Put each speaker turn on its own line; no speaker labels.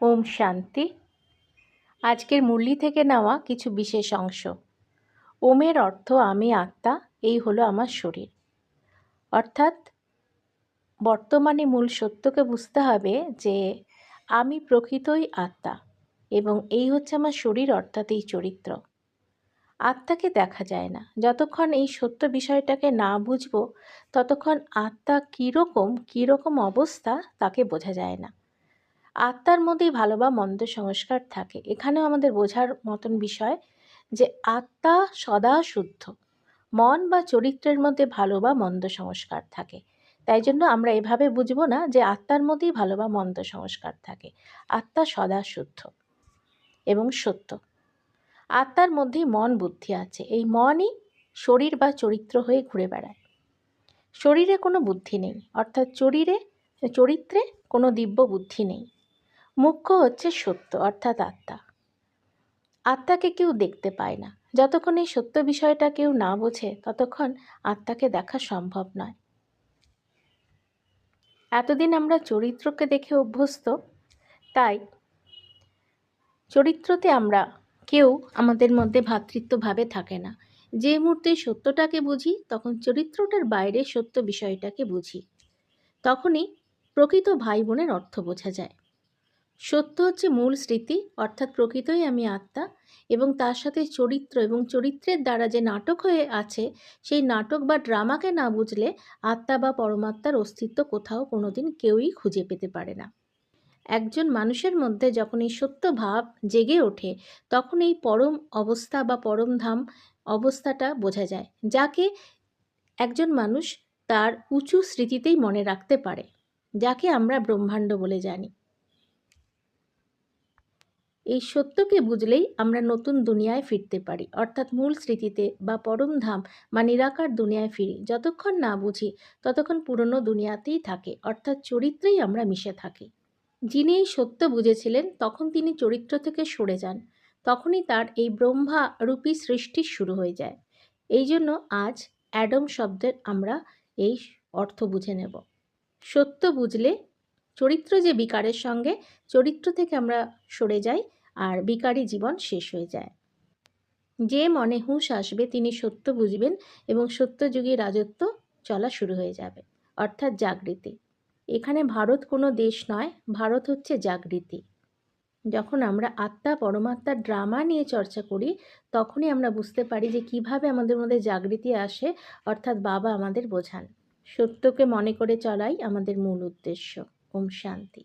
ওম শান্তি। আজকের মুরলি থেকে নেওয়া কিছু বিশেষ অংশ। ওমের অর্থ আমি আত্মা, এই হলো আমার শরীর। অর্থাৎ বর্তমানে মূল সত্যকে বুঝতে হবে যে আমি প্রকৃতই আত্মা এবং এই হচ্ছে আমার শরীর, অর্থাৎ এই চরিত্র। আত্মাকে দেখা যায় না। যতক্ষণ এই সত্য বিষয়টাকে না বুঝব ততক্ষণ আত্মা কীরকম অবস্থা তাকে বোঝা যায় না। আত্মার মধ্যেই ভালো বা মন্দ সংস্কার থাকে। এখানেও আমাদের বোঝার মতন বিষয় যে আত্মা সদা শুদ্ধ। মন বা চরিত্রের মধ্যে ভালো বা মন্দ সংস্কার থাকে। তাই জন্য আমরা এভাবে বুঝবো না যে আত্মার মধ্যেই ভালো বা মন্দ সংস্কার থাকে। আত্মা সদা শুদ্ধ এবং সত্য। আত্মার মধ্যেই মন বুদ্ধি আছে। এই মনই শরীর বা চরিত্র হয়ে ঘুরে বেড়ায়। শরীরে কোনো বুদ্ধি নেই, অর্থাৎ চরিত্রে কোনো দিব্য বুদ্ধি নেই। মুখ্য হচ্ছে সত্য, অর্থাৎ আত্মা। আত্মাকে কেউ দেখতে পায় না। যতক্ষণ এই সত্য বিষয়টা কেউ না বোঝে ততক্ষণ আত্মাকে দেখা সম্ভব নয়। এতদিন আমরা চরিত্রকে দেখে অভ্যস্ত, তাই চরিত্রতে আমরা কেউ আমাদের মধ্যে ভ্রাতৃত্বভাবে থাকে না। যে মুহূর্তে সত্যটাকে বুঝি তখন চরিত্রটার বাইরে সত্য বিষয়টাকে বুঝি। তখনই প্রকৃত ভাই বোনের অর্থ বোঝা যায়। সত্য হচ্ছে মূল স্মৃতি, অর্থাৎ প্রকৃতই আমি আত্মা, এবং তার সাথে চরিত্র এবং চরিত্রের দ্বারা যে নাটক হয়ে আছে সেই নাটক বা ড্রামাকে না বুঝলে আত্মা বা পরমাত্মার অস্তিত্ব কোথাও কোনোদিন কেউই খুঁজে পেতে পারে না। একজন মানুষের মধ্যে যখন এই সত্য ভাব জেগে ওঠে তখন এই পরম অবস্থা বা পরমধাম অবস্থাটা বোঝা যায়, যাকে একজন মানুষ তার উঁচু স্মৃতিতেই মনে রাখতে পারে, যাকে আমরা ব্রহ্মাণ্ড বলে জানি। এই সত্যকে বুঝলেই আমরা নতুন দুনিয়ায় ফিরতে পারি, অর্থাৎ মূল স্মৃতিতে বা পরমধাম বা নিরাকার দুনিয়ায় ফিরি। যতক্ষণ না বুঝি ততক্ষণ পুরনো দুনিয়াতেই থাকে, অর্থাৎ চরিত্রেই আমরা মিশে থাকি। যিনি এই সত্য বুঝেছিলেন তখন তিনি চরিত্র থেকে সরে যান। তখনই তার এই ব্রহ্মা রূপী সৃষ্টি শুরু হয়ে যায়। এই জন্য আজ অ্যাডম শব্দের আমরা এই অর্থ বুঝে নেব। সত্য বুঝলে চরিত্র যে বিকারের সঙ্গে, চরিত্র থেকে আমরা সরে যাই আর বিকারী জীবন শেষ হয়ে যায়। যে মনে হুঁশ আসবে তিনি সত্য বুঝবেন এবং সত্যযুগী রাজত্ব চলা শুরু হয়ে যাবে, অর্থাৎ জাগৃতি। এখানে ভারত কোনো দেশ নয়, ভারত হচ্ছে জাগৃতি। যখন আমরা আত্মা পরমাত্মার ড্রামা নিয়ে চর্চা করি তখনই আমরা বুঝতে পারি যে কিভাবে আমাদের মধ্যে জাগৃতি আসে, অর্থাৎ বাবা আমাদের বোঝান। সত্যকে মনে করে চলাই আমাদের মূল উদ্দেশ্য। ওম শান্তি।